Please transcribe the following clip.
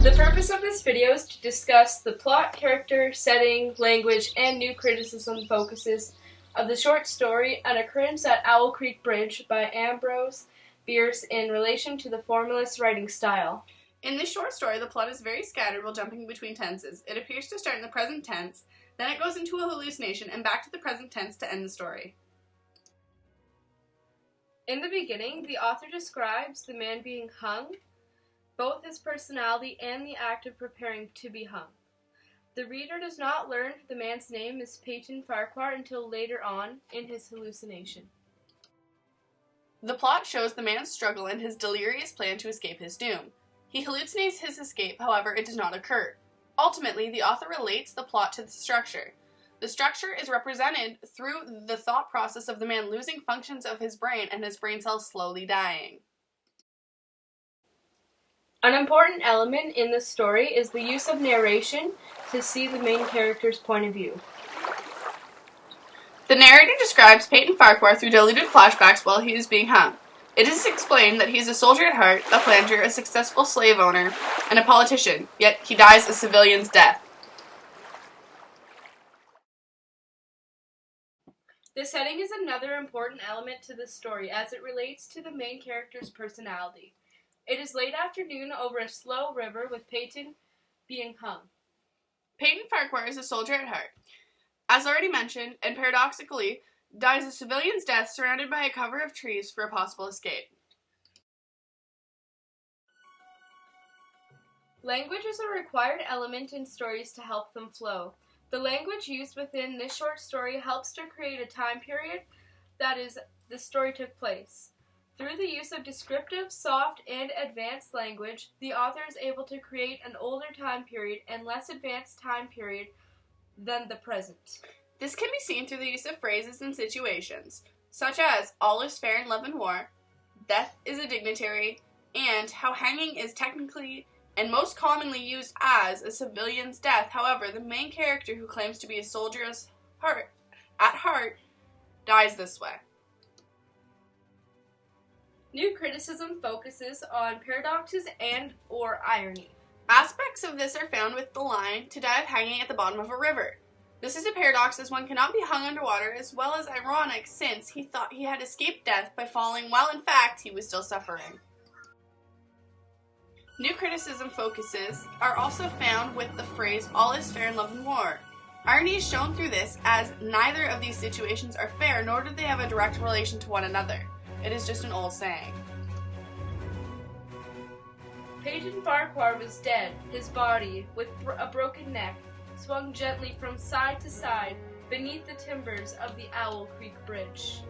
The purpose of this video is to discuss the plot, character, setting, language, and new criticism focuses of the short story An Occurrence at Owl Creek Bridge by Ambrose Bierce in relation to the formalist writing style. In this short story, the plot is very scattered while jumping between tenses. It appears to start in the present tense, then it goes into a hallucination, and back to the present tense to end the story. In the beginning, the author describes the man being hung, both his personality and the act of preparing to be hung. The reader does not learn the man's name is Peyton Farquhar until later on in his hallucination. The plot shows the man's struggle and his delirious plan to escape his doom. He hallucinates his escape, however, it does not occur. Ultimately, the author relates the plot to the structure. The structure is represented through the thought process of the man losing functions of his brain and his brain cells slowly dying. An important element in the story is the use of narration to see the main character's point of view. The narrator describes Peyton Farquhar through diluted flashbacks while he is being hung. It is explained that he is a soldier at heart, a planter, a successful slave owner, and a politician, yet he dies a civilian's death. The setting is another important element to the story as it relates to the main character's personality. It is late afternoon over a slow river with Peyton being hung. Peyton Farquhar is a soldier at heart. As already mentioned, and paradoxically, dies a civilian's death surrounded by a cover of trees for a possible escape. Language is a required element in stories to help them flow. The language used within this short story helps to create a time period that is the story took place. Through the use of descriptive, soft, and advanced language, the author is able to create an older time period and less advanced time period than the present. This can be seen through the use of phrases and situations, such as all is fair in love and war, death is a dignitary, and how hanging is technically and most commonly used as a civilian's death. However, the main character, who claims to be a soldier at heart, dies this way. New criticism focuses on paradoxes and or irony. Aspects of this are found with the line, to die of hanging at the bottom of a river. This is a paradox as one cannot be hung underwater, as well as ironic since he thought he had escaped death by falling while in fact he was still suffering. New criticism focuses are also found with the phrase, all is fair in love and war. Irony is shown through this as neither of these situations are fair, nor do they have a direct relation to one another. It is just an old saying. Peyton Farquhar was dead. His body, with a broken neck, swung gently from side to side beneath the timbers of the Owl Creek Bridge.